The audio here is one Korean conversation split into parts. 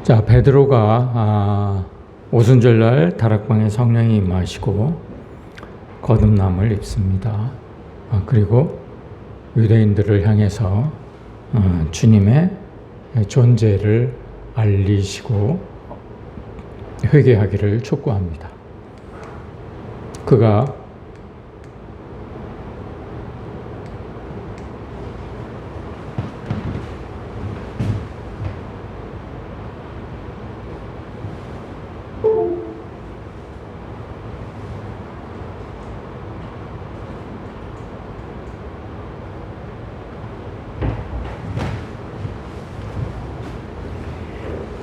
자, 베드로가 오순절날 다락방에 성령이 임하시고 거듭남을 입습니다. 그리고 유대인들을 향해서 주님의 존재를 알리시고 회개하기를 촉구합니다. 그가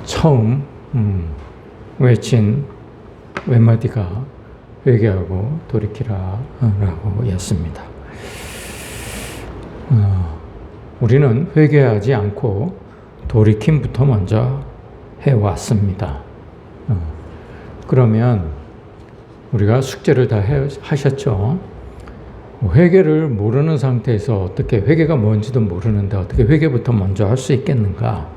처음 외친 웬마디가 회개하고 돌이키라 라고 였습니다. 우리는 회개하지 않고 돌이킴부터 먼저 해왔습니다. 그러면 우리가 숙제를 다 하셨죠? 회개를 모르는 상태에서 어떻게 회개가 뭔지도 모르는데 어떻게 회개부터 먼저 할 수 있겠는가?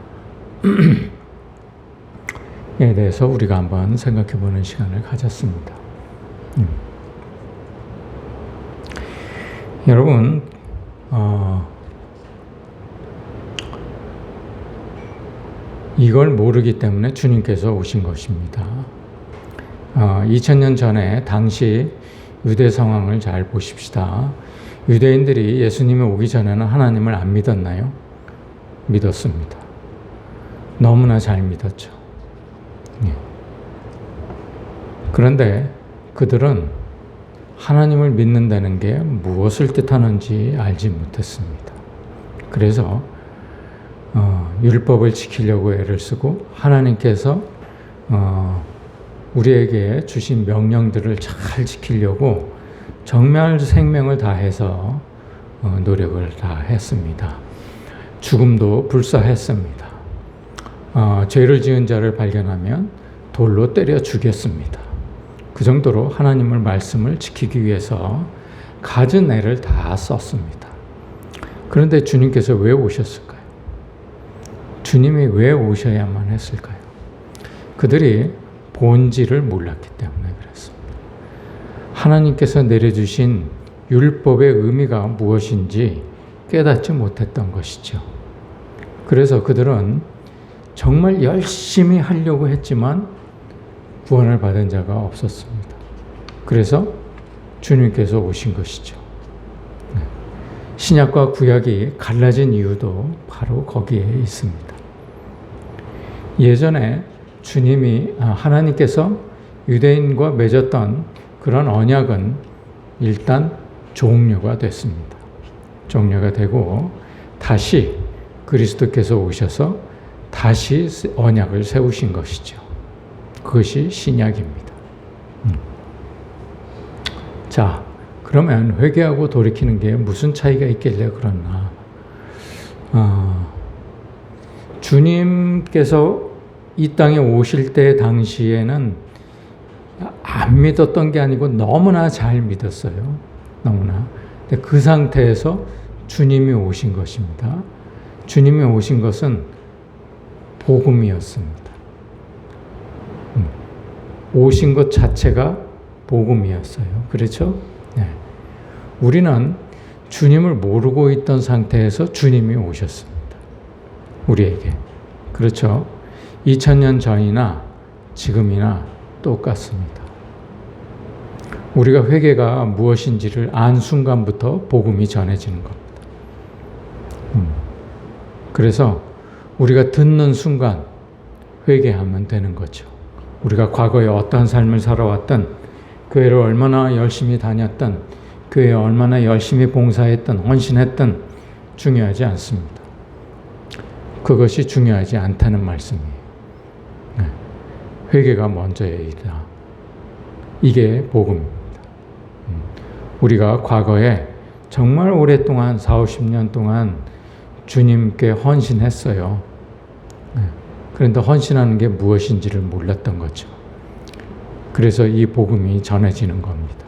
에 대해서 우리가 한번 생각해 보는 시간을 가졌습니다. 여러분, 이걸 모르기 때문에 주님께서 오신 것입니다. 2000년 전에 당시 유대 상황을 잘 보십시다. 유대인들이 예수님이 오기 전에는 하나님을 안 믿었나요? 믿었습니다. 너무나 잘 믿었죠. 그런데 그들은 하나님을 믿는다는 게 무엇을 뜻하는지 알지 못했습니다. 그래서 율법을 지키려고 애를 쓰고 하나님께서 우리에게 주신 명령들을 잘 지키려고 정말 생명을 다해서 노력을 다 했습니다. 죽음도 불사했습니다. 죄를 지은 자를 발견하면 돌로 때려 죽였습니다. 그 정도로 하나님의 말씀을 지키기 위해서 갖은 애를 다 썼습니다. 그런데 주님께서 왜 오셨을까요? 주님이 왜 오셔야만 했을까요? 그들이 본질을 몰랐기 때문에 그랬습니다. 하나님께서 내려주신 율법의 의미가 무엇인지 깨닫지 못했던 것이죠. 그래서 그들은 정말 열심히 하려고 했지만 구원을 받은 자가 없었습니다. 그래서 주님께서 오신 것이죠. 신약과 구약이 갈라진 이유도 바로 거기에 있습니다. 예전에 하나님께서 유대인과 맺었던 그런 언약은 일단 종료가 됐습니다. 종료가 되고 다시 그리스도께서 오셔서 다시 언약을 세우신 것이죠. 그것이 신약입니다. 자, 그러면 회개하고 돌이키는 게 무슨 차이가 있길래 그러나? 주님께서 이 땅에 오실 때 당시에는 안 믿었던 게 아니고 너무나 잘 믿었어요. 너무나. 근데 그 상태에서 주님이 오신 것입니다. 주님이 오신 것은 복음이었습니다. 오신 것 자체가 복음이었어요. 그렇죠? 네. 우리는 주님을 모르고 있던 상태에서 주님이 오셨습니다. 우리에게. 그렇죠? 2000년 전이나 지금이나 똑같습니다. 우리가 회개가 무엇인지를 안 순간부터 복음이 전해지는 겁니다. 그래서 우리가 듣는 순간 회개하면 되는 거죠. 우리가 과거에 어떠한 삶을 살아왔던, 교회를 얼마나 열심히 다녔던, 교회에 얼마나 열심히 봉사했던, 헌신했던 중요하지 않습니다. 그것이 중요하지 않다는 말씀이에요. 회개가 먼저이다. 이게 복음입니다. 우리가 과거에 정말 오랫동안 40-50년 동안 주님께 헌신했어요. 그런데 헌신하는 게 무엇인지를 몰랐던 거죠. 그래서 이 복음이 전해지는 겁니다.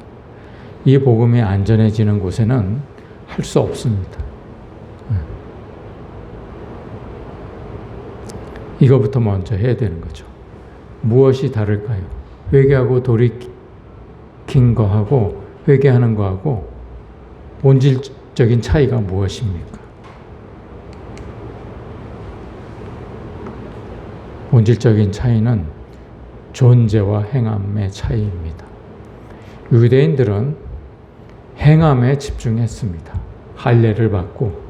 이 복음이 안 전해지는 곳에는 할 수 없습니다. 이거부터 먼저 해야 되는 거죠. 무엇이 다를까요? 회개하고 돌이킨 거하고 회개하는 거하고 본질적인 차이가 무엇입니까? 본질적인 차이는 존재와 행함의 차이입니다. 유대인들은 행함에 집중했습니다. 할례를 받고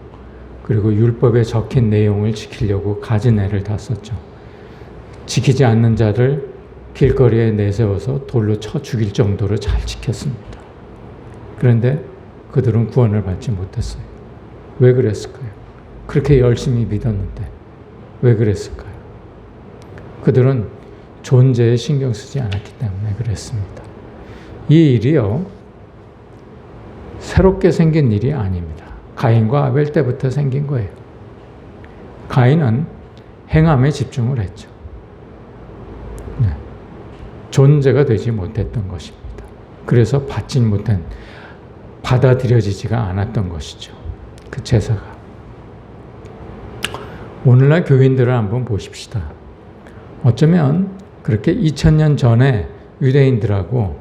그리고 율법에 적힌 내용을 지키려고 가진 애를 다 썼죠. 지키지 않는 자를 길거리에 내세워서 돌로 쳐 죽일 정도로 잘 지켰습니다. 그런데 그들은 구원을 받지 못했어요. 왜 그랬을까요? 그렇게 열심히 믿었는데 왜 그랬을까요? 그들은 존재에 신경 쓰지 않았기 때문에 그랬습니다. 이 일이요, 새롭게 생긴 일이 아닙니다. 가인과 아벨 때부터 생긴 거예요. 가인은 행함에 집중을 했죠. 네. 존재가 되지 못했던 것입니다. 그래서 받아들여지지가 않았던 것이죠. 그 제사가. 오늘날 교인들을 한번 보십시다. 어쩌면 그렇게 2000년 전에 유대인들하고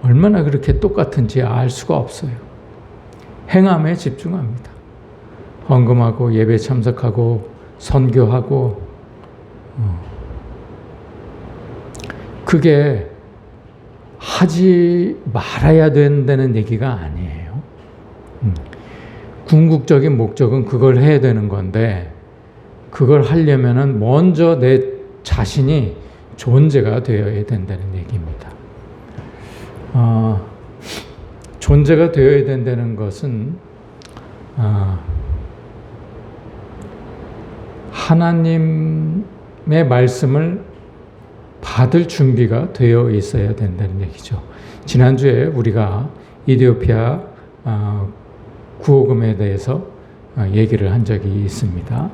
얼마나 그렇게 똑같은지 알 수가 없어요. 행함에 집중합니다. 헌금하고 예배 참석하고 선교하고 그게 하지 말아야 된다는 얘기가 아니에요. 궁극적인 목적은 그걸 해야 되는 건데 그걸 하려면은 먼저 내 자신이 존재가 되어야 된다는 얘기입니다. 존재가 되어야 된다는 것은 하나님의 말씀을 받을 준비가 되어 있어야 된다는 얘기죠. 지난주에 우리가 이디오피아 구호금에 대해서 얘기를 한 적이 있습니다.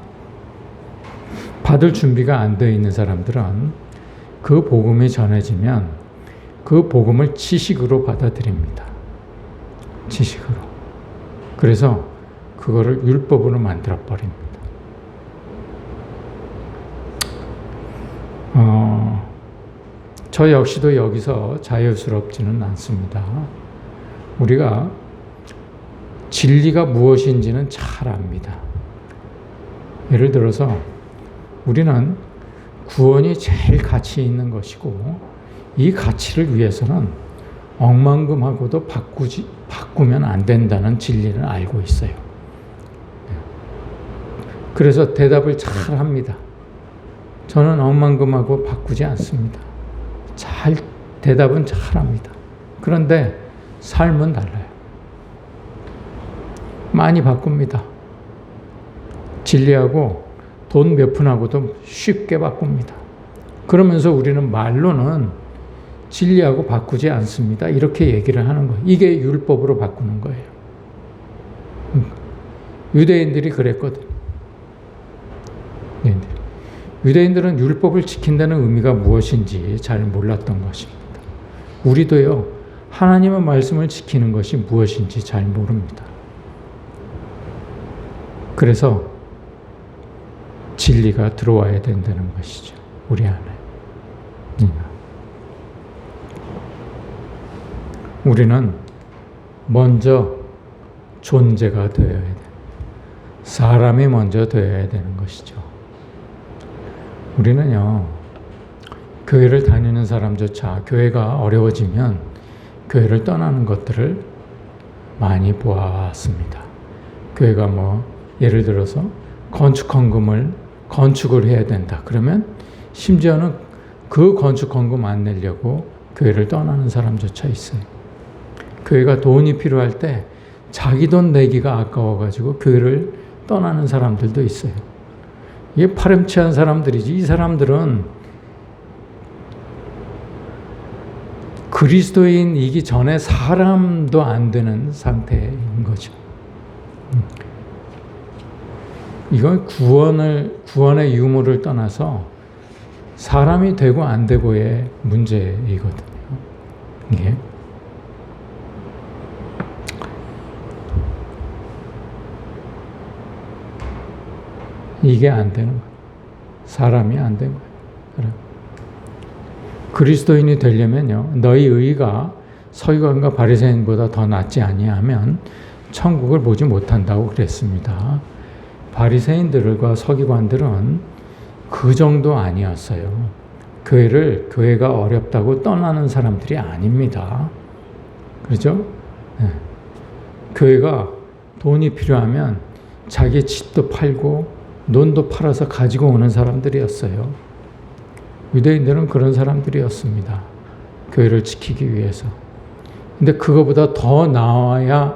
받을 준비가 안 되어 있는 사람들은 그 복음이 전해지면 그 복음을 지식으로 받아들입니다. 지식으로. 그래서 그거를 율법으로 만들어 버립니다. 저 역시도 여기서 자유스럽지는 않습니다. 우리가 진리가 무엇인지는 잘 압니다. 예를 들어서 우리는 구원이 제일 가치 있는 것이고 이 가치를 위해서는 억만금하고도 바꾸면 안 된다는 진리를 알고 있어요. 그래서 대답을 잘 합니다. 저는 억만금하고 바꾸지 않습니다. 대답은 잘 합니다. 그런데 삶은 달라요. 많이 바꿉니다. 진리하고 돈 몇 푼하고도 쉽게 바꿉니다. 그러면서 우리는 말로는 진리하고 바꾸지 않습니다. 이렇게 얘기를 하는 거예요. 이게 율법으로 바꾸는 거예요. 유대인들이 그랬거든. 유대인들은 율법을 지킨다는 의미가 무엇인지 잘 몰랐던 것입니다. 우리도요, 하나님의 말씀을 지키는 것이 무엇인지 잘 모릅니다. 그래서 진리가 들어와야 된다는 것이죠. 우리 안에. 우리는 먼저 존재가 되어야 돼. 사람이 먼저 되어야 되는 것이죠. 우리는요, 교회를 다니는 사람조차 교회가 어려워지면 교회를 떠나는 것들을 많이 보았습니다. 교회가 예를 들어서 건축을 해야 된다. 그러면 심지어는 그 건축 헌금 안 내려고 교회를 떠나는 사람조차 있어요. 교회가 돈이 필요할 때 자기 돈 내기가 아까워가지고 교회를 떠나는 사람들도 있어요. 이게 파렴치한 사람들이지. 이 사람들은 그리스도인이기 전에 사람도 안 되는 상태인 거죠. 이건 구원의 유무를 떠나서 사람이 되고 안 되고의 문제이거든요. 이게 안 되는 거예요. 사람이 안 된 거예요. 그리스도인이 되려면요, 너희 의가 서기관과 바리새인보다 더 낫지 아니하면 천국을 보지 못한다고 그랬습니다. 바리새인들과 서기관들은 그 정도 아니었어요. 교회가 어렵다고 떠나는 사람들이 아닙니다. 그렇죠? 네. 교회가 돈이 필요하면 자기 집도 팔고 논도 팔아서 가지고 오는 사람들이었어요. 유대인들은 그런 사람들이었습니다. 교회를 지키기 위해서. 근데 그거보다 더 나아야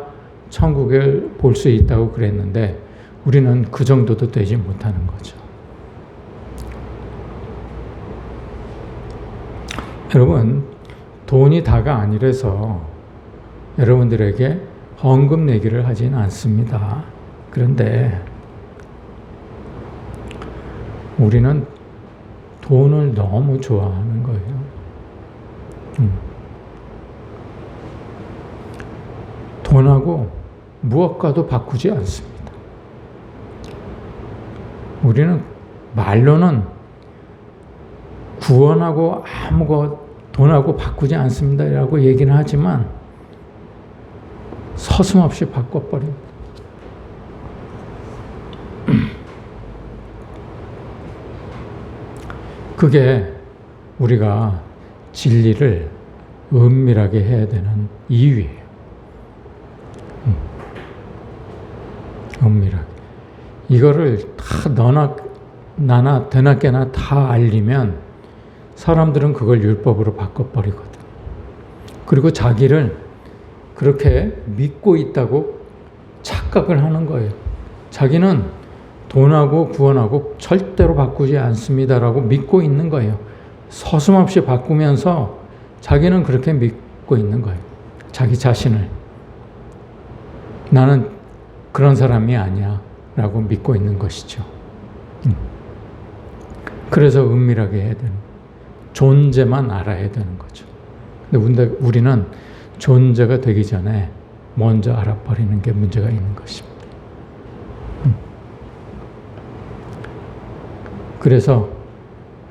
천국을 볼 수 있다고 그랬는데 우리는 그 정도도 되지 못하는 거죠. 여러분, 돈이 다가 아니라서 여러분들에게 헌금 내기를 하진 않습니다. 그런데 우리는 돈을 너무 좋아하는 거예요. 돈하고 무엇과도 바꾸지 않습니다. 우리는 말로는 구원하고 돈하고 바꾸지 않습니다라고 얘기는 하지만 서슴없이 바꿔버립니다. 그게 우리가 진리를 은밀하게 해야 되는 이유예요. 은밀하게. 이거를 다 너나 나나 드나깨나 다 알리면 사람들은 그걸 율법으로 바꿔버리거든. 그리고 자기를 그렇게 믿고 있다고 착각을 하는 거예요. 자기는 돈하고 구원하고 절대로 바꾸지 않습니다라고 믿고 있는 거예요. 서슴없이 바꾸면서 자기는 그렇게 믿고 있는 거예요. 자기 자신을. 나는 그런 사람이 아니야 라고 믿고 있는 것이죠. 그래서 은밀하게 해야 되는 거예요. 존재만 알아야 되는 거죠. 근데 우리는 존재가 되기 전에 먼저 알아버리는 게 문제가 있는 것입니다. 그래서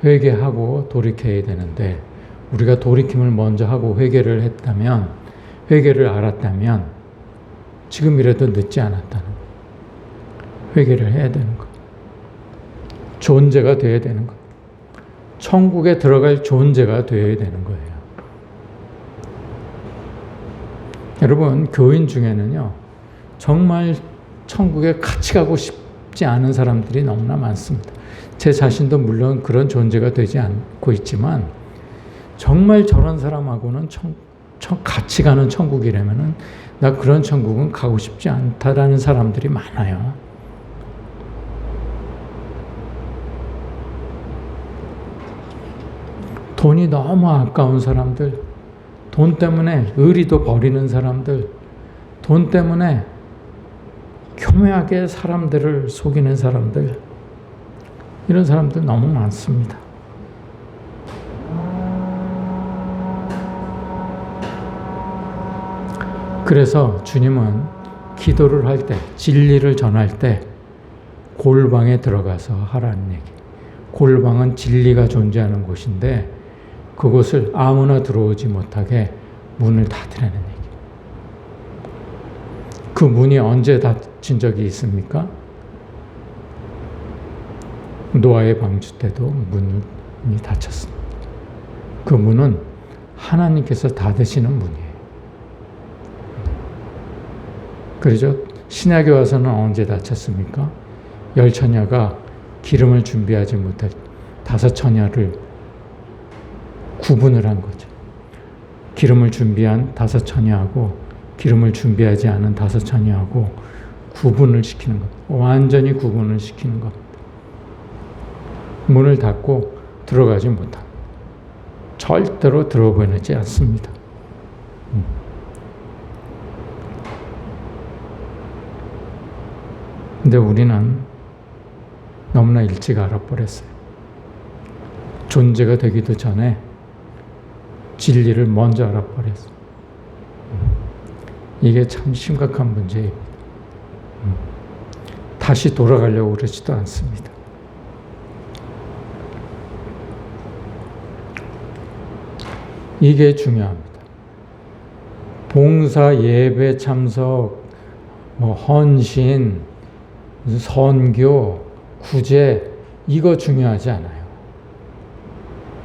회개하고 돌이켜야 되는데 우리가 돌이킴을 먼저 하고 회개를 했다면, 회개를 알았다면 지금이라도 늦지 않았다는 거예요. 회개를 해야 되는 거예요. 존재가 되어야 되는 거예요. 천국에 들어갈 존재가 되어야 되는 거예요. 여러분, 교인 중에는요, 정말 천국에 같이 가고 싶지 않은 사람들이 너무나 많습니다. 제 자신도 물론 그런 존재가 되지 않고 있지만 정말 저런 사람하고는 같이 가는 천국이라면은 나 그런 천국은 가고 싶지 않다라는 사람들이 많아요. 돈이 너무 아까운 사람들, 돈 때문에 의리도 버리는 사람들, 돈 때문에 교묘하게 사람들을 속이는 사람들, 이런 사람들 너무 많습니다. 그래서 주님은 기도를 할 때, 진리를 전할 때 골방에 들어가서 하라는 얘기. 골방은 진리가 존재하는 곳인데 그곳을 아무나 들어오지 못하게 문을 닫으라는 얘기. 그 문이 언제 닫힌 적이 있습니까? 노아의 방주 때도 문이 닫혔습니다. 그 문은 하나님께서 닫으시는 문이에요. 그러죠? 신약에 와서는 언제 닫혔습니까? 열 처녀가 기름을 준비하지 못할 다섯 처녀를 구분을 한 거죠. 기름을 준비한 다섯 처녀하고 기름을 준비하지 않은 다섯 처녀하고 구분을 시키는 것. 완전히 구분을 시키는 것. 문을 닫고 들어가지 못합니다. 절대로 들어보내지 않습니다. 근데 우리는 너무나 일찍 알아버렸어요. 존재가 되기도 전에 진리를 먼저 알아버렸어요. 이게 참 심각한 문제입니다. 다시 돌아가려고 그러지도 않습니다. 이게 중요합니다. 봉사, 예배 참석, 헌신, 선교, 구제 이거 중요하지 않아요.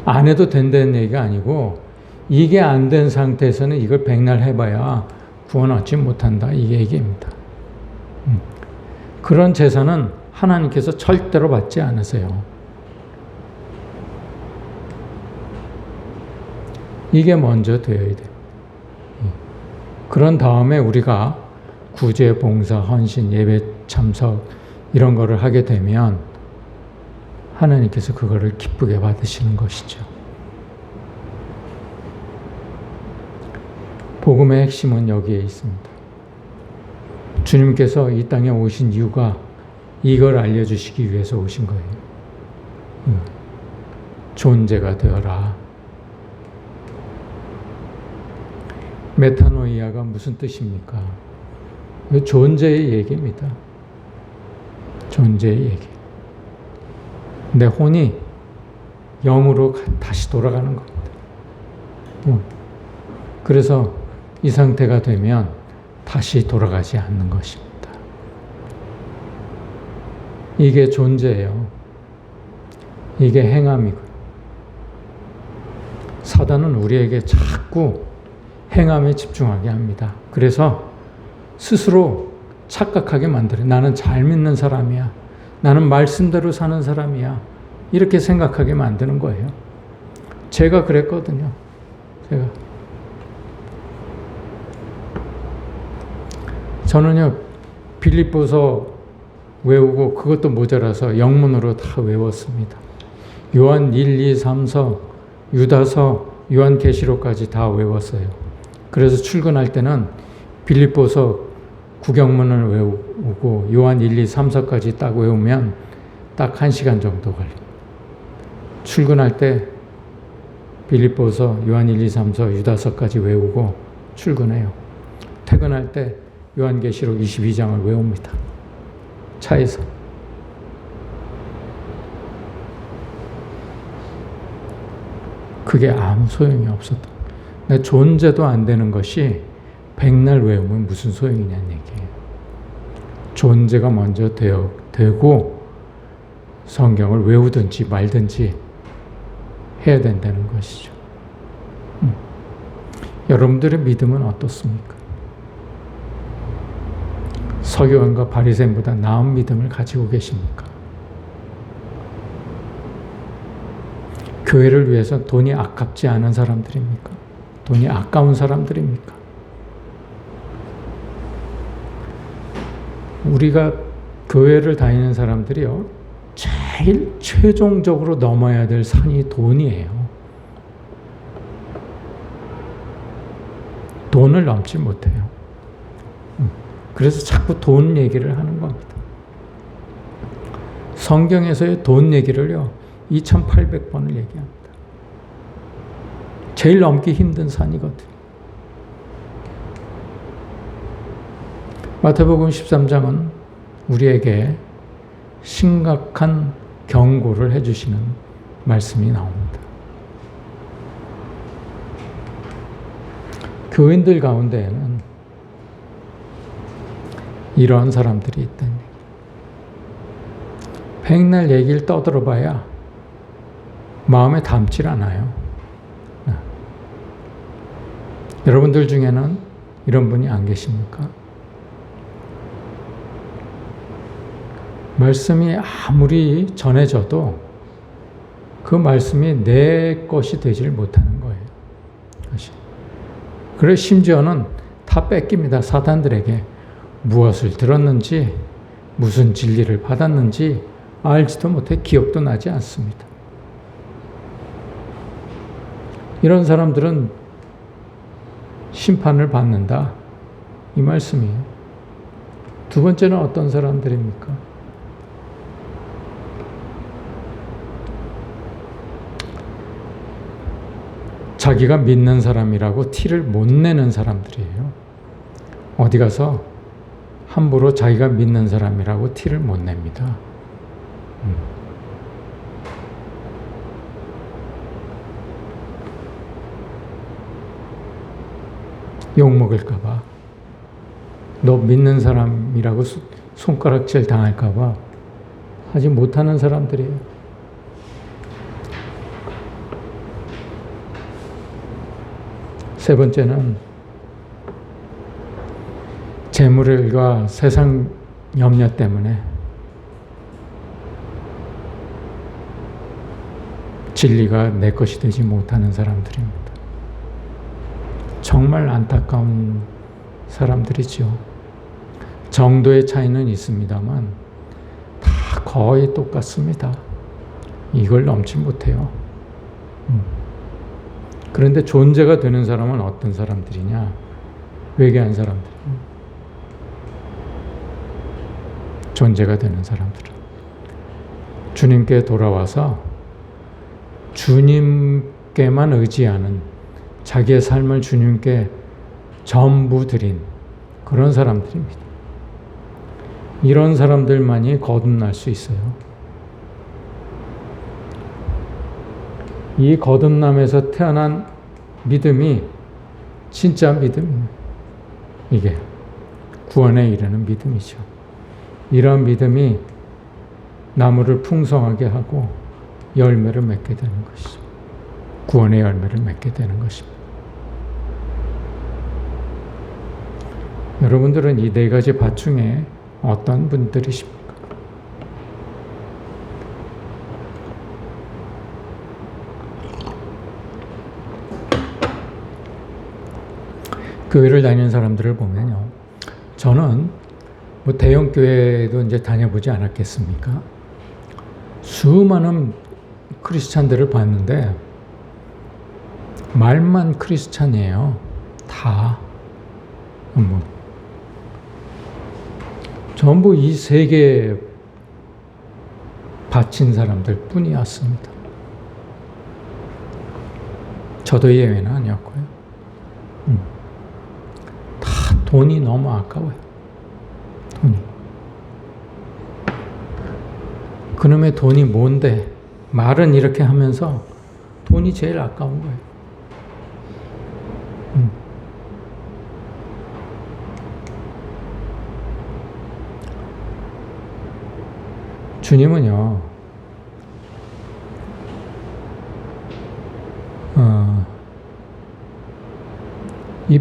안 해도 된다는 얘기가 아니고 이게 안 된 상태에서는 이걸 백날 해봐야 구원 얻지 못한다 이 얘기입니다. 그런 제사는 하나님께서 절대로 받지 않으세요. 이게 먼저 되어야 돼요. 그런 다음에 우리가 구제, 봉사, 헌신, 예배 참석 이런 거를 하게 되면 하나님께서 그거를 기쁘게 받으시는 것이죠. 복음의 핵심은 여기에 있습니다. 주님께서 이 땅에 오신 이유가 이걸 알려주시기 위해서 오신 거예요. 존재가 되어라. 메타노이아가 무슨 뜻입니까? 존재의 얘기입니다. 존재의 얘기. 내 혼이 영으로 다시 돌아가는 겁니다. 그래서 이 상태가 되면 다시 돌아가지 않는 것입니다. 이게 존재예요. 이게 행함이고. 사단은 우리에게 자꾸 행함에 집중하게 합니다. 그래서 스스로 착각하게 만들어요. 나는 잘 믿는 사람이야. 나는 말씀대로 사는 사람이야. 이렇게 생각하게 만드는 거예요. 제가 그랬거든요. 저는요, 빌립보서 외우고 그것도 모자라서 영문으로 다 외웠습니다. 요한 1, 2, 3서, 유다서, 요한계시록까지 다 외웠어요. 그래서 출근할 때는 빌립보서 구경문을 외우고 요한 1, 2, 3서까지 딱 외우면 딱 1시간 정도 걸립니다. 출근할 때 빌립보서, 요한 1, 2, 3서, 유다서까지 외우고 출근해요. 퇴근할 때 요한계시록 22장을 외웁니다. 차에서. 그게 아무 소용이 없었다. 내 존재도 안 되는 것이 백날 외우면 무슨 소용이냐는 얘기예요. 존재가 먼저 되고 성경을 외우든지 말든지 해야 된다는 것이죠. 여러분들의 믿음은 어떻습니까? 서기관과 바리새인보다 나은 믿음을 가지고 계십니까? 교회를 위해서 돈이 아깝지 않은 사람들입니까? 돈이 아까운 사람들입니까? 우리가 교회를 다니는 사람들이요, 제일 최종적으로 넘어야 될 산이 돈이에요. 돈을 넘지 못해요. 그래서 자꾸 돈 얘기를 하는 겁니다. 성경에서의 돈 얘기를요, 2800번을 얘기합니다. 제일 넘기 힘든 산이거든요. 마태복음 13장은 우리에게 심각한 경고를 해주시는 말씀이 나옵니다. 교인들 가운데에는 이러한 사람들이 있다니. 백날 얘기를 떠들어봐야 마음에 담질 않아요. 여러분들 중에는 이런 분이 안 계십니까? 말씀이 아무리 전해져도 그 말씀이 내 것이 되질 못하는 거예요. 그래 심지어는 다 뺏깁니다. 사단들에게. 무엇을 들었는지, 무슨 진리를 받았는지 알지도 못해 기억도 나지 않습니다. 이런 사람들은 심판을 받는다. 이 말씀이에요. 두 번째는 어떤 사람들입니까? 자기가 믿는 사람이라고 티를 못 내는 사람들이에요. 어디 가서 함부로 자기가 믿는 사람이라고 티를 못 냅니다. 욕먹을까봐, 너 믿는 사람이라고 손가락질 당할까봐 하지 못하는 사람들이에요. 세 번째는 재물과 세상 염려 때문에 진리가 내 것이 되지 못하는 사람들입니다. 정말 안타까운 사람들이죠. 정도의 차이는 있습니다만 다 거의 똑같습니다. 이걸 넘지 못해요. 그런데 존재가 되는 사람은 어떤 사람들이냐? 회개한 사람들. 존재가 되는 사람들은 주님께 돌아와서 주님께만 의지하는, 자기의 삶을 주님께 전부 드린 그런 사람들입니다. 이런 사람들만이 거듭날 수 있어요. 이 거듭남에서 태어난 믿음이 진짜 믿음이에요. 이게 구원에 이르는 믿음이죠. 이런 믿음이 나무를 풍성하게 하고 열매를 맺게 되는 것이죠. 구원의 열매를 맺게 되는 것입니다. 여러분들은 이 네 가지 밭 중에 어떤 분들이십니까? 교회를 다니는 사람들을 보면요, 저는 뭐 대형 교회도 이제 다녀보지 않았겠습니까? 수많은 크리스찬들을 봤는데 말만 크리스찬이에요. 다. 전부 이 세계에 바친 사람들 뿐이었습니다. 저도 예외는 아니었고요. 다 돈이 너무 아까워요. 돈이. 그놈의 돈이 뭔데? 말은 이렇게 하면서 돈이 제일 아까운 거예요. 주님은요, 이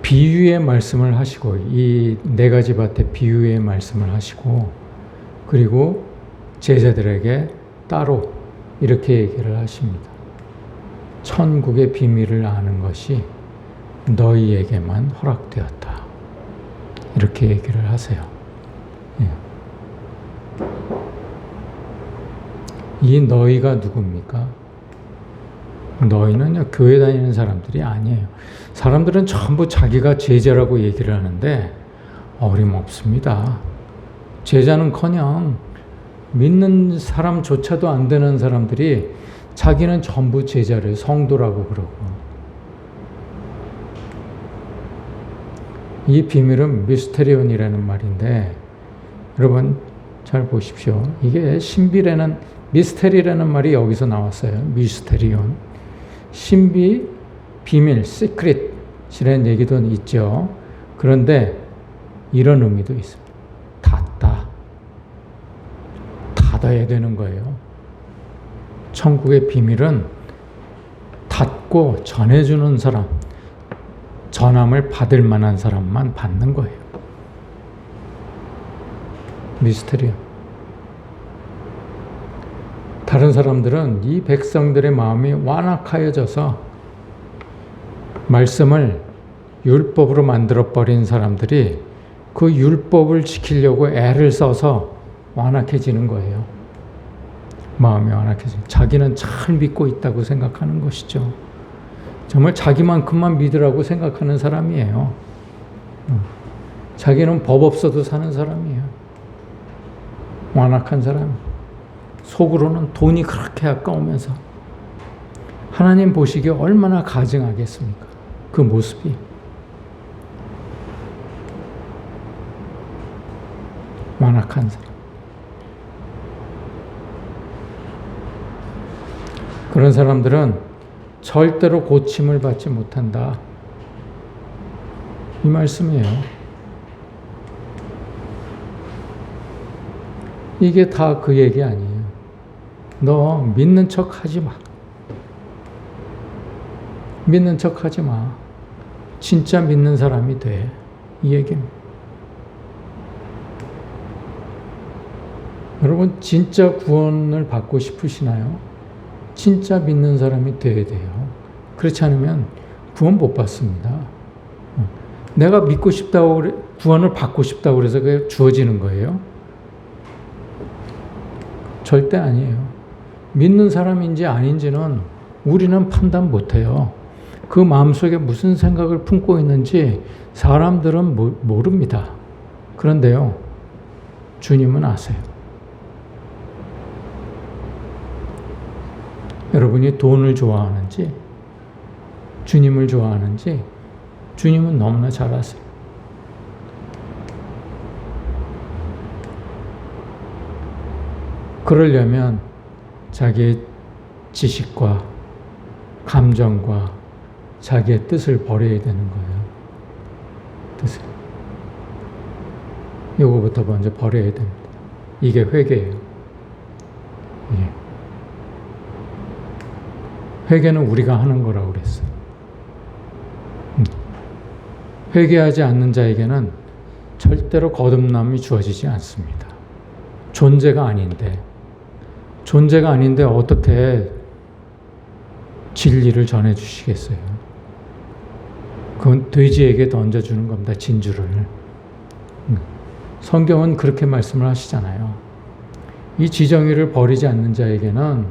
비유의 말씀을 하시고, 이 네 가지 밭의 비유의 말씀을 하시고, 그리고 제자들에게 따로 이렇게 얘기를 하십니다. 천국의 비밀을 아는 것이 너희에게만 허락되었다. 이렇게 얘기를 하세요. 예. 이 너희가 누굽니까? 너희는 교회 다니는 사람들이 아니에요. 사람들은 전부 자기가 제자라고 얘기를 하는데 어림없습니다. 제자는커녕 믿는 사람조차도 안 되는 사람들이 자기는 전부 제자를 성도라고 그러고, 이 비밀은 미스테리온이라는 말인데, 여러분 잘 보십시오. 이게 신비라는, 미스테리라는 말이 여기서 나왔어요. 미스테리온. 신비, 비밀, 시크릿이라는 얘기도 있죠. 그런데 이런 의미도 있어요. 닫아야 되는 거예요. 천국의 비밀은 닫고 전해주는 사람, 전함을 받을 만한 사람만 받는 거예요. 미스테리야. 다른 사람들은 이 백성들의 마음이 완악하여져서 말씀을 율법으로 만들어버린 사람들이 그 율법을 지키려고 애를 써서 완악해지는 거예요. 마음이 완악해지는, 자기는 잘 믿고 있다고 생각하는 것이죠. 정말 자기만큼만 믿으라고 생각하는 사람이에요. 자기는 법 없어도 사는 사람이에요. 완악한 사람. 속으로는 돈이 그렇게 아까우면서 하나님 보시기에 얼마나 가증하겠습니까? 그 모습이. 완악한 사람. 그런 사람들은 절대로 고침을 받지 못한다. 이 말씀이에요. 이게 다 그 얘기 아니에요. 너 믿는 척 하지 마. 믿는 척 하지 마. 진짜 믿는 사람이 돼. 이 얘기입니다. 여러분, 진짜 구원을 받고 싶으시나요? 진짜 믿는 사람이 돼야 돼요. 그렇지 않으면 구원 못 받습니다. 내가 믿고 싶다고 그래, 구원을 받고 싶다고 그래서 그게 주어지는 거예요? 절대 아니에요. 믿는 사람인지 아닌지는 우리는 판단 못 해요. 그 마음속에 무슨 생각을 품고 있는지 사람들은 모릅니다. 그런데요, 주님은 아세요. 여러분이 돈을 좋아하는지 주님을 좋아하는지 주님은 너무나 잘 아세요. 그러려면 자기의 지식과 감정과 자기의 뜻을 버려야 되는 거예요. 뜻을. 요거부터 먼저 버려야 됩니다. 이게 회개예요. 예. 회개는 우리가 하는 거라고 그랬어요. 회개하지 않는 자에게는 절대로 거듭남이 주어지지 않습니다. 존재가 아닌데 어떻게 진리를 전해주시겠어요? 그건 돼지에게 던져주는 겁니다. 진주를. 성경은 그렇게 말씀을 하시잖아요. 이 지정의를 버리지 않는 자에게는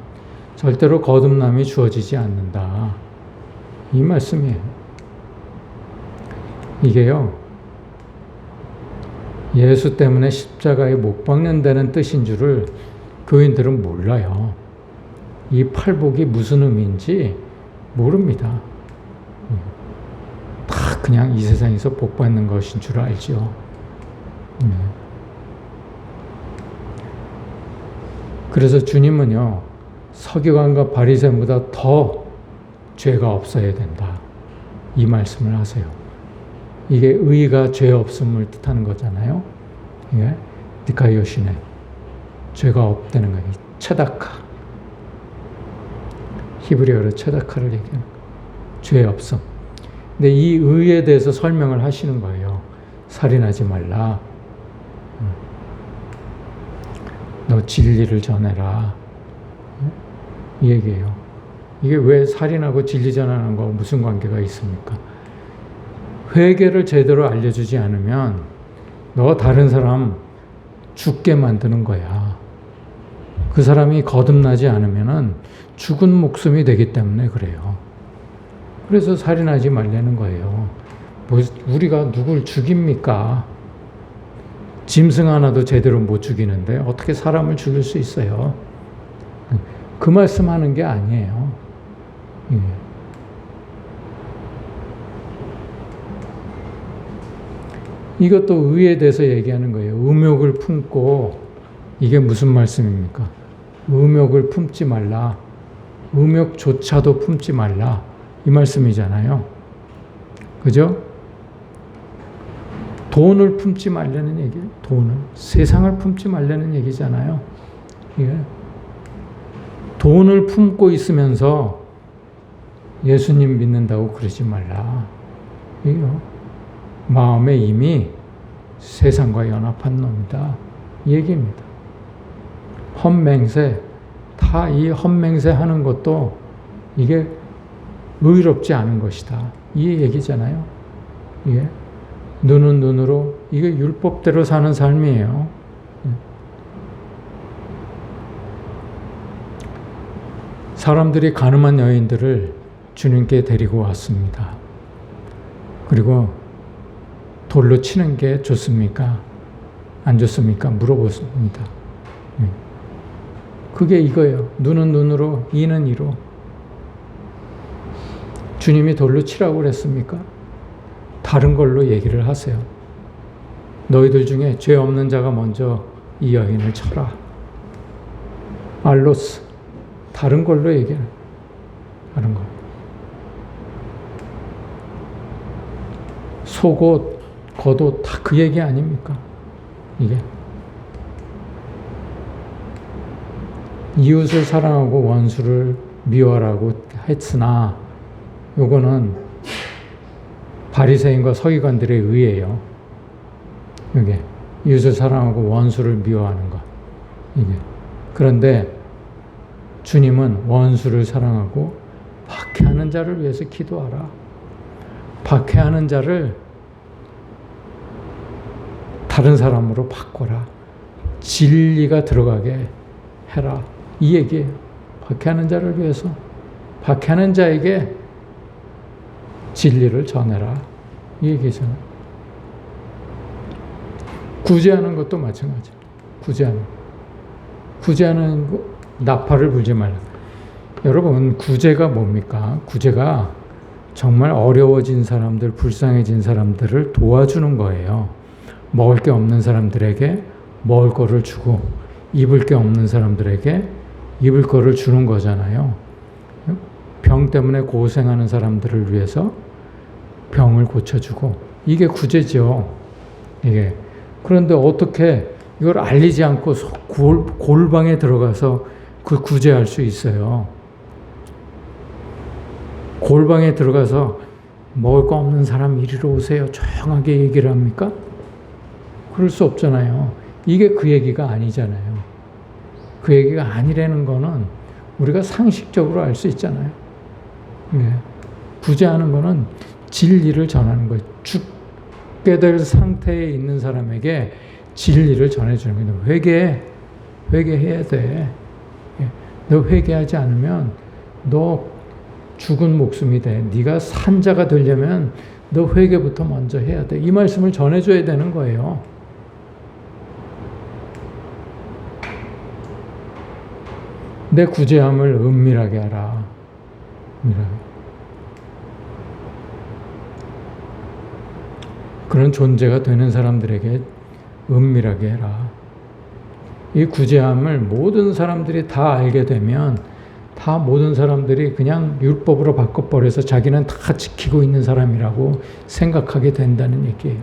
절대로 거듭남이 주어지지 않는다. 이 말씀이에요. 이게요, 예수 때문에 십자가에 못 박는다는 뜻인 줄을 교인들은 몰라요. 이 팔복이 무슨 의미인지 모릅니다. 다 그냥 이 세상에서 복 받는 것인 줄 알죠. 그래서 주님은요, 서기관과 바리새인보다 더 죄가 없어야 된다. 이 말씀을 하세요. 이게 의가 죄 없음을 뜻하는 거잖아요. 이게 디카이오시네. 죄가 없다는 거예요. 체다카. 히브리어로 체다카를 얘기하는 거예요. 죄 없음. 근데 이 의에 대해서 설명을 하시는 거예요. 살인하지 말라. 너 진리를 전해라. 이 얘기예요. 이게 왜 살인하고 진리 전하는 거 무슨 관계가 있습니까? 회개를 제대로 알려주지 않으면 너 다른 사람 죽게 만드는 거야. 그 사람이 거듭나지 않으면 죽은 목숨이 되기 때문에 그래요. 그래서 살인하지 말라는 거예요. 뭐 우리가 누굴 죽입니까? 짐승 하나도 제대로 못 죽이는데 어떻게 사람을 죽일 수 있어요? 그 말씀하는 게 아니에요. 예. 이것도 의에 대해서 얘기하는 거예요. 음욕을 품고, 이게 무슨 말씀입니까? 음욕을 품지 말라. 음욕조차도 품지 말라. 이 말씀이잖아요. 그죠? 돈을 품지 말라는 얘기예요. 돈을. 세상을 품지 말라는 얘기잖아요. 예. 돈을 품고 있으면서 예수님 믿는다고 그러지 말라. 이요. 마음에 이미 세상과 연합한 놈이다. 이 얘기입니다. 헛맹세, 다 이 헛맹세 하는 것도 이게 의롭지 않은 것이다. 이 얘기잖아요. 예. 눈은 눈으로, 이게 율법대로 사는 삶이에요. 사람들이 가늠한 여인들을 주님께 데리고 왔습니다. 그리고 돌로 치는 게 좋습니까? 안 좋습니까? 물어보습니다. 그게 이거예요. 눈은 눈으로, 이는 이로. 주님이 돌로 치라고 그랬습니까? 다른 걸로 얘기를 하세요. 너희들 중에 죄 없는 자가 먼저 이 여인을 쳐라. 알로스. 다른 걸로 얘기해요. 다른 거. 속옷, 겉옷 다 그 얘기 아닙니까? 이게. 이웃을 사랑하고 원수를 미워하라고 했으나 요거는 바리새인과 서기관들의 의예요. 이게 이웃을 사랑하고 원수를 미워하는 것. 이게. 그런데 주님은 원수를 사랑하고 박해하는 자를 위해서 기도하라. 박해하는 자를 다른 사람으로 바꿔라. 진리가 들어가게 해라. 이 얘기예요. 박해하는 자를 위해서 박해하는 자에게 진리를 전해라. 이 얘기잖아요. 구제하는 것도 마찬가지예요. 구제하는 거, 나팔을 불지 말라. 여러분, 구제가 뭡니까? 구제가 정말 어려워진 사람들, 불쌍해진 사람들을 도와주는 거예요. 먹을 게 없는 사람들에게 먹을 거를 주고, 입을 게 없는 사람들에게 입을 거를 주는 거잖아요. 병 때문에 고생하는 사람들을 위해서 병을 고쳐주고, 이게 구제죠. 이게. 그런데 어떻게 이걸 알리지 않고 골방에 들어가서 그 구제할 수 있어요? 골방에 들어가서 먹을 거 없는 사람 이리로 오세요. 조용하게 얘기를 합니까? 그럴 수 없잖아요. 이게 그 얘기가 아니잖아요. 그 얘기가 아니라는 거는 우리가 상식적으로 알 수 있잖아요. 네. 구제하는 거는 진리를 전하는 거예요. 죽게 될 상태에 있는 사람에게 진리를 전해주는 거예요. 회개해야 돼. 너 회개하지 않으면 너 죽은 목숨이 돼. 네가 산자가 되려면 너 회개부터 먼저 해야 돼. 이 말씀을 전해줘야 되는 거예요. 내 구제함을 은밀하게 하라. 그런 존재가 되는 사람들에게 은밀하게 해라. 이 구제함을 모든 사람들이 다 알게 되면 다 모든 사람들이 그냥 율법으로 바꿔버려서 자기는 다 지키고 있는 사람이라고 생각하게 된다는 얘기예요.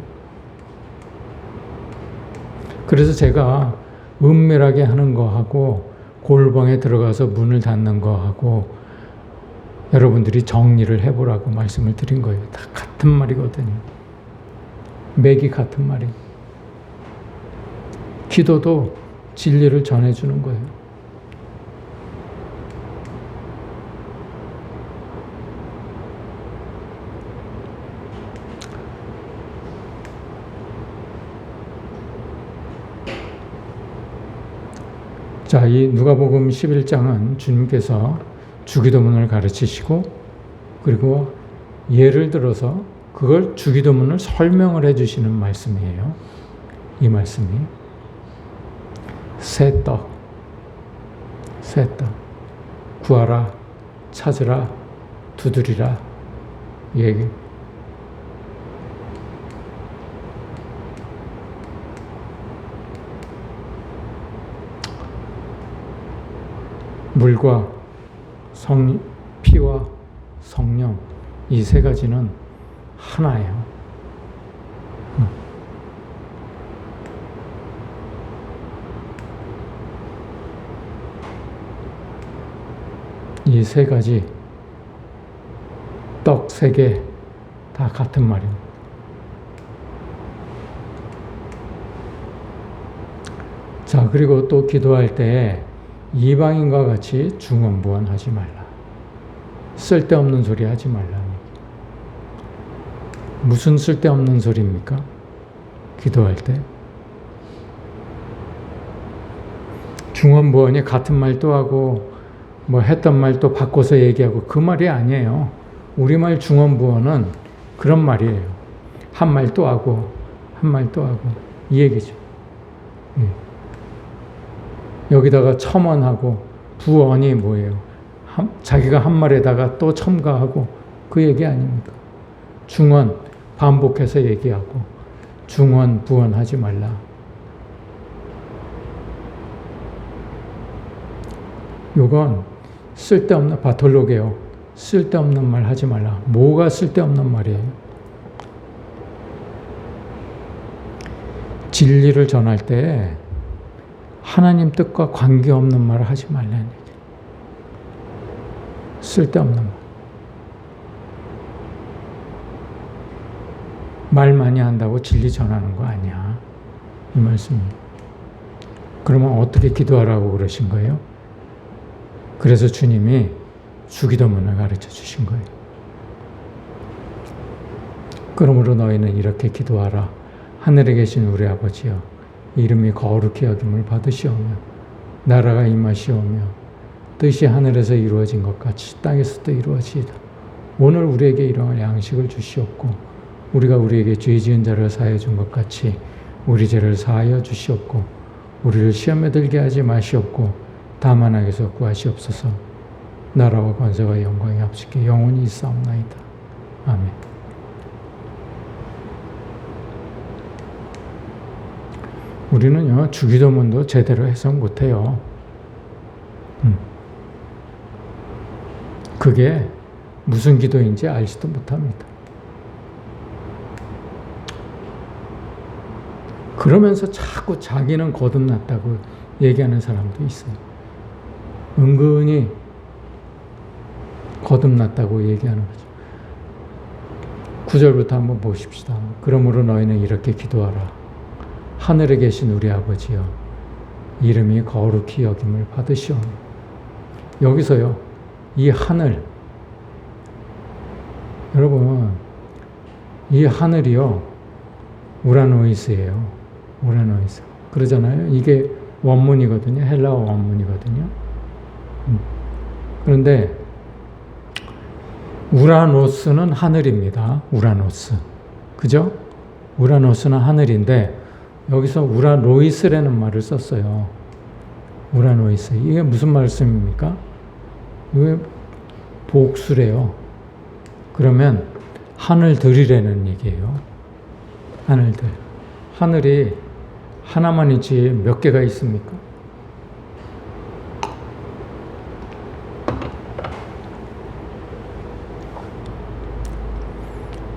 그래서 제가 은밀하게 하는 거하고 골방에 들어가서 문을 닫는 거하고 여러분들이 정리를 해보라고 말씀을 드린 거예요. 다 같은 말이거든요. 맥이 같은 말이에요. 기도도 진리를 전해주는 거예요. 자, 이 누가복음 11장은 주님께서 주기도문을 가르치시고 그리고 예를 들어서 그걸 주기도문을 설명을 해주시는 말씀이에요. 이 말씀이 새 떡 구하라, 찾으라, 두드리라 이 얘기. 물과 피와 성령 이 세 가지는 하나예요. 이 세 가지 떡 세 개 다 같은 말입니다. 자, 그리고 또 기도할 때 이방인과 같이 중언부언하지 말라. 쓸데없는 소리 하지 말라. 무슨 쓸데없는 소리입니까? 기도할 때. 중언부언이 같은 말도 하고 뭐 했던 말도 바꿔서 얘기하고 그 말이 아니에요. 우리말 중언부언은 그런 말이에요. 한 말 또 하고 한 말 또 하고 이 얘기죠. 여기다가 첨언하고 부언이 뭐예요? 자기가 한 말에다가 또 첨가하고 그 얘기 아닙니까? 중언 반복해서 얘기하고 중언 부언하지 말라. 요건 쓸데없는 바톨로게요. 쓸데없는 말 하지 말라. 뭐가 쓸데없는 말이에요? 진리를 전할 때 하나님 뜻과 관계없는 말을 하지 말라는 얘기. 쓸데없는 말. 말 많이 한다고 진리 전하는 거 아니야. 이 말씀입니다. 그러면 어떻게 기도하라고 그러신 거예요? 그래서 주님이 주기도문을 가르쳐 주신 거예요. 그러므로 너희는 이렇게 기도하라. 하늘에 계신 우리 아버지여, 이름이 거룩히 여김을 받으시오며 나라가 임하시오며 뜻이 하늘에서 이루어진 것 같이 땅에서도 이루어지이다. 오늘 우리에게 일용할 양식을 주시옵고 우리가 우리에게 죄 지은 자를 사하여 준 것 같이 우리 죄를 사하여 주시옵고 우리를 시험에 들게 하지 마시옵고 다만 악에서 구하시옵소서. 나라와 권세와 영광이 합시게 영원히 있사옵나이다. 아멘. 우리는요, 주기도문도 제대로 해석 못해요. 그게 무슨 기도인지 알지도 못합니다. 그러면서 자꾸 자기는 거듭났다고 얘기하는 사람도 있어요. 은근히 거듭났다고 얘기하는 거죠. 9절부터 한번 보십시다. 그러므로 너희는 이렇게 기도하라. 하늘에 계신 우리 아버지여, 이름이 거룩히 여김을 받으시오며. 여기서요, 이 하늘, 여러분, 이 하늘이요, 우라노이스예요. 우라노이스. 그러잖아요. 이게 원문이거든요. 헬라어 원문이거든요. 그런데 우라노스는 하늘입니다. 우라노스. 그죠? 우라노스는 하늘인데 여기서 우라노이스라는 말을 썼어요. 우라노이스. 이게 무슨 말씀입니까? 이게 복수래요. 그러면 하늘들이라는 얘기예요. 하늘들. 하늘이 하나만 있지 몇 개가 있습니까?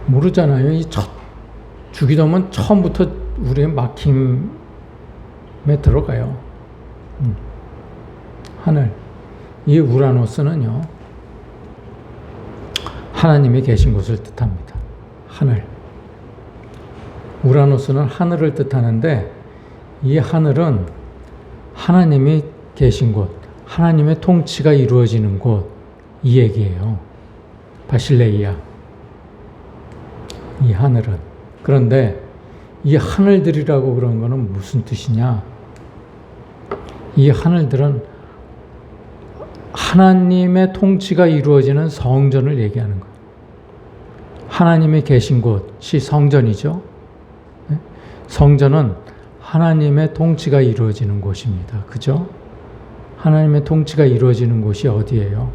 모르잖아요. 이 첫 주기도문 처음부터 우리의 막힘에 들어가요. 하늘. 이 우라노스는요, 하나님이 계신 곳을 뜻합니다. 하늘. 우라노스는 하늘을 뜻하는데 이 하늘은 하나님이 계신 곳, 하나님의 통치가 이루어지는 곳, 이 얘기예요. 바실레이아. 이 하늘은. 그런데 이 하늘들이라고 그런 거는 무슨 뜻이냐? 이 하늘들은 하나님의 통치가 이루어지는 성전을 얘기하는 거예요. 하나님이 계신 곳이 성전이죠. 성전은 하나님의 통치가 이루어지는 곳입니다. 그죠? 하나님의 통치가 이루어지는 곳이 어디예요?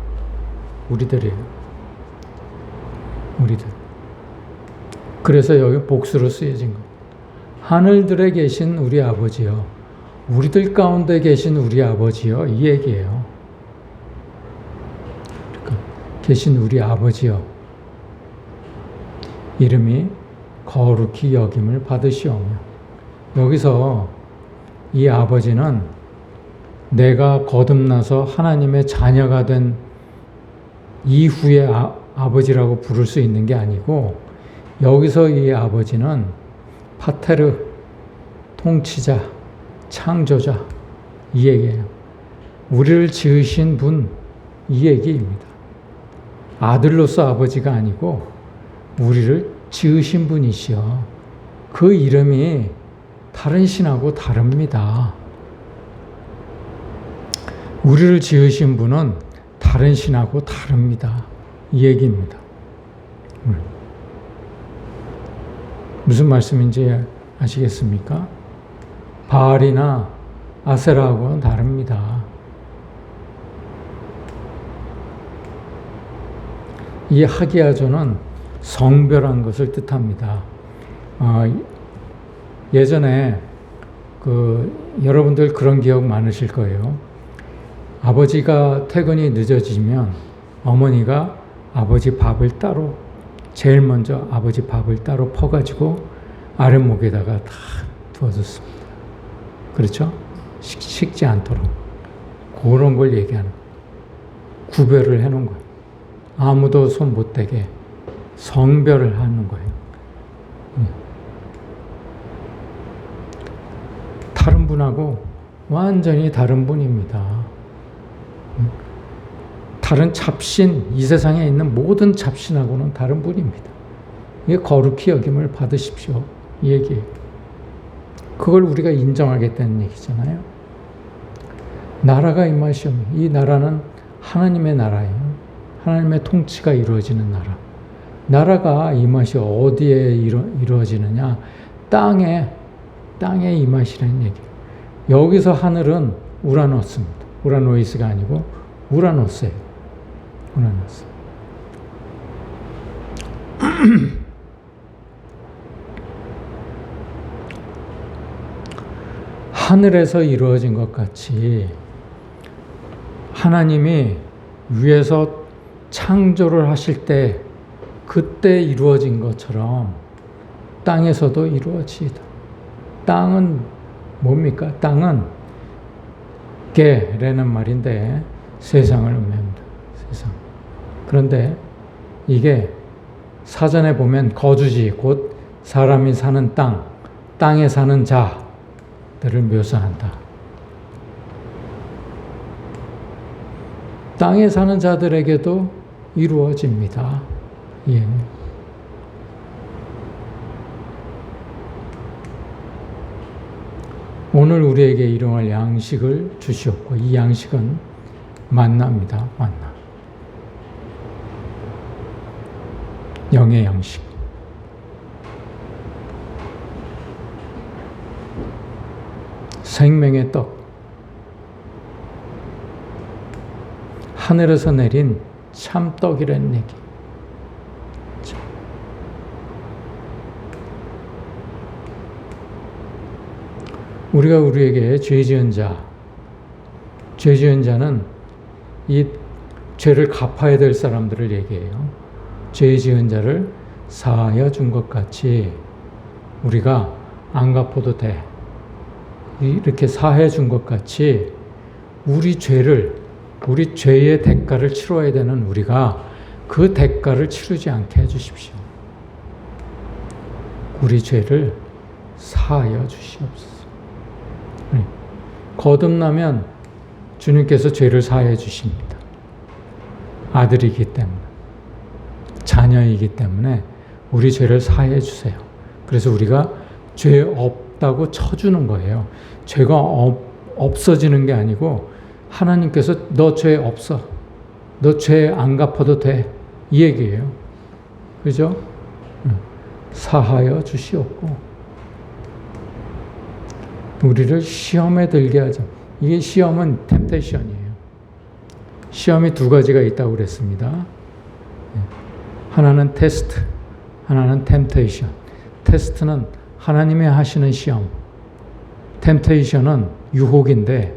우리들이에요. 우리들. 그래서 여기 복수로 쓰여진 거. 하늘들에 계신 우리 아버지요. 우리들 가운데 계신 우리 아버지요. 이 얘기예요. 그러니까 계신 우리 아버지요. 이름이 거룩히 여김을 받으시오며. 여기서 이 아버지는 내가 거듭나서 하나님의 자녀가 된 이후의 아버지라고 부를 수 있는 게 아니고, 여기서 이 아버지는 파테르, 통치자, 창조자, 이 얘기예요. 우리를 지으신 분, 이 얘기입니다. 아들로서 아버지가 아니고 우리를 지으신 분이시여. 그 이름이 다른 신하고 다릅니다. 우리를 지으신 분은 다른 신하고 다릅니다. 이 얘기입니다. 무슨 말씀인지 아시겠습니까? 바알이나 아세라하고는 다릅니다. 이 하기야조는 성별한 것을 뜻합니다. 예전에 여러분들 그런 기억 많으실 거예요. 아버지가 퇴근이 늦어지면 어머니가 아버지 밥을 따로, 제일 먼저 아버지 밥을 따로 퍼가지고 아랫목에다가 다 두어졌습니다. 그렇죠? 식지 않도록. 그런 걸 얘기하는 거예요. 구별을 해놓은 거예요. 아무도 손 못 대게 성별을 하는 거예요. 다른 분하고 완전히 다른 분입니다. 다른 잡신, 이 세상에 있는 모든 잡신하고는 다른 분입니다. 이게 거룩히 여김을 받으십시오. 이 얘기예요. 그걸 우리가 인정하겠다는 얘기잖아요. 나라가 임하시오. 이 나라는 하나님의 나라예요. 하나님의 통치가 이루어지는 나라. 나라가 임하시오. 어디에 이루어지느냐? 땅에 임하시라는 얘기예요. 여기서 하늘은 우라노스입니다. 우라노이스가 아니고 우라노스예요. 우라노스. 하늘에서 이루어진 것 같이 하나님이 위에서 창조를 하실 때 그때 이루어진 것처럼 땅에서도 이루어지다. 땅은 뭡니까? 땅은 게라는 말인데 세상을 의미합니다. 세상. 그런데 이게 사전에 보면 거주지, 곧 사람이 사는 땅, 땅에 사는 자들을 묘사한다. 땅에 사는 자들에게도 이루어집니다. 예. 오늘 우리에게 일용할 양식을 주시옵고, 이 양식은 만나입니다. 만나. 영의 양식. 생명의 떡. 하늘에서 내린 참떡이라는 얘기. 우리가 우리에게 죄 지은 자는 이 죄를 갚아야 될 사람들을 얘기해요. 죄 지은 자를 사하여 준 것 같이 우리가 안 갚아도 돼. 이렇게 사해 준 것 같이 우리 죄의 대가를 치러야 되는 우리가 그 대가를 치르지 않게 해주십시오. 우리 죄를 사하여 주시옵소서. 거듭나면 주님께서 죄를 사해 주십니다. 아들이기 때문에, 자녀이기 때문에 우리 죄를 사해 주세요. 그래서 우리가 죄 없다고 쳐주는 거예요. 죄가 없어지는 게 아니고 하나님께서 너 죄 없어. 너 죄 안 갚아도 돼. 이 얘기예요. 그죠? 사하여 주시옵고 우리를 시험에 들게 하죠. 이게 시험은 템테이션이에요. 시험이 두 가지가 있다고 그랬습니다. 하나는 테스트, 하나는 템테이션. 테스트는 하나님이 하시는 시험. 템테이션은 유혹인데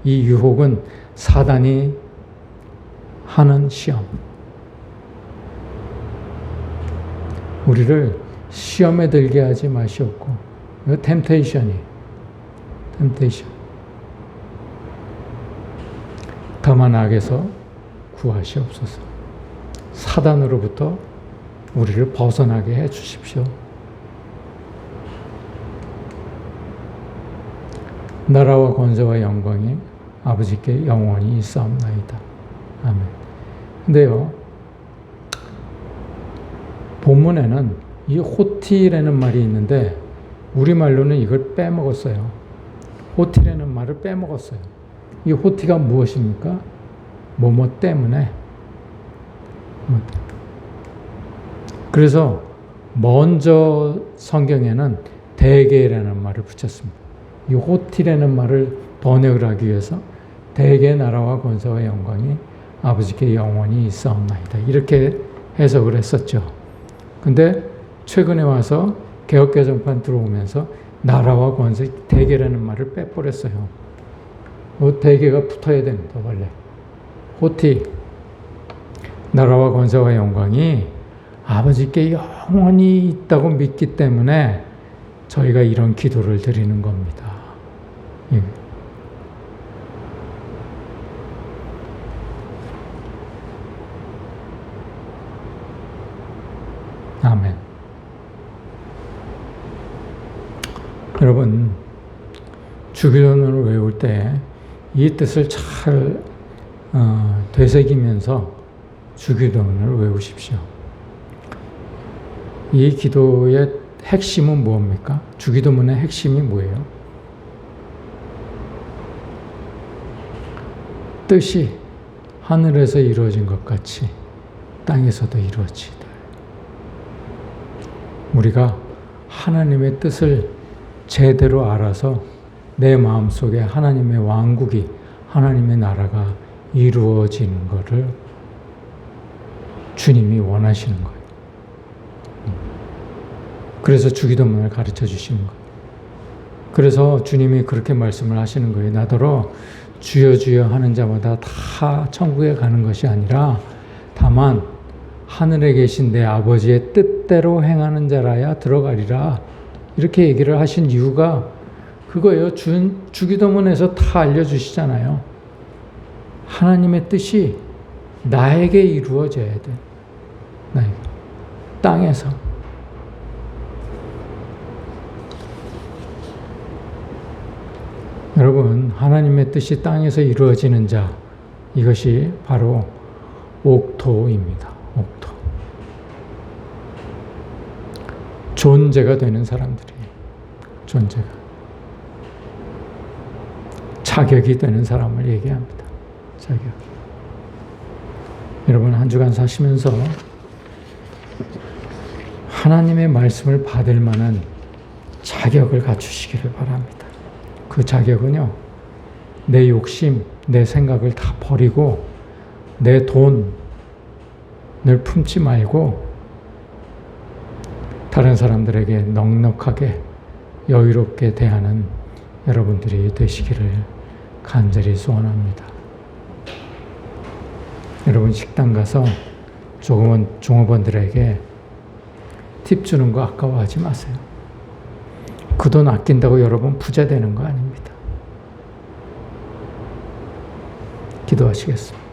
이 유혹은 사단이 하는 시험. 우리를 시험에 들게 하지 마시옵고, 이거 템테이션이에요. 템테이션. 다만 악에서 구하시옵소서. 사단으로부터 우리를 벗어나게 해 주십시오. 나라와 권세와 영광이 아버지께 영원히 있사옵나이다. 아멘. 근데요, 본문에는 이 호티라는 말이 있는데 우리말로는 이걸 빼먹었어요. 호티라는 말을 빼먹었어요. 이 호티가 무엇입니까? 뭐뭐 때문에. 그래서 먼저 성경에는 대개라는 말을 붙였습니다. 이 호티라는 말을 번역을 하기 위해서 대개 나라와 권세와 영광이 아버지께 영원히 있사옵나이다. 이렇게 해석을 했었죠. 근데 최근에 와서 개역개정판 들어오면서 나라와 권세, 대개라는 말을 빼버렸어요. 대개가 붙어야 됩니다, 원래. 호티, 나라와 권세와 영광이 아버지께 영원히 있다고 믿기 때문에 저희가 이런 기도를 드리는 겁니다. 예. 아멘. 여러분, 주기도문을 외울 때 이 뜻을 잘 되새기면서 주기도문을 외우십시오. 이 기도의 핵심은 무엇입니까? 주기도문의 핵심이 뭐예요? 뜻이 하늘에서 이루어진 것 같이 땅에서도 이루어지다. 우리가 하나님의 뜻을 제대로 알아서 내 마음속에 하나님의 왕국이, 하나님의 나라가 이루어지는 것을 주님이 원하시는 거예요. 그래서 주기도문을 가르쳐 주시는 거예요. 그래서 주님이 그렇게 말씀을 하시는 거예요. 나더러 주여 주여 하는 자마다 다 천국에 가는 것이 아니라 다만 하늘에 계신 내 아버지의 뜻대로 행하는 자라야 들어가리라. 이렇게 얘기를 하신 이유가 그거예요. 주기도문에서 다 알려주시잖아요. 하나님의 뜻이 나에게 이루어져야 돼. 나에게. 땅에서. 여러분, 하나님의 뜻이 땅에서 이루어지는 자, 이것이 바로 옥토입니다. 옥토. 존재가 되는 사람들이에요. 존재가. 자격이 되는 사람을 얘기합니다. 자격. 여러분, 한 주간 사시면서 하나님의 말씀을 받을 만한 자격을 갖추시기를 바랍니다. 그 자격은요, 내 욕심, 내 생각을 다 버리고 내 돈을 품지 말고 다른 사람들에게 넉넉하게 여유롭게 대하는 여러분들이 되시기를 간절히 소원합니다. 여러분, 식당 가서 조금은 종업원들에게 팁 주는 거 아까워하지 마세요. 그 돈 아낀다고 여러분 부자 되는 거 아닙니다. 기도하시겠습니다.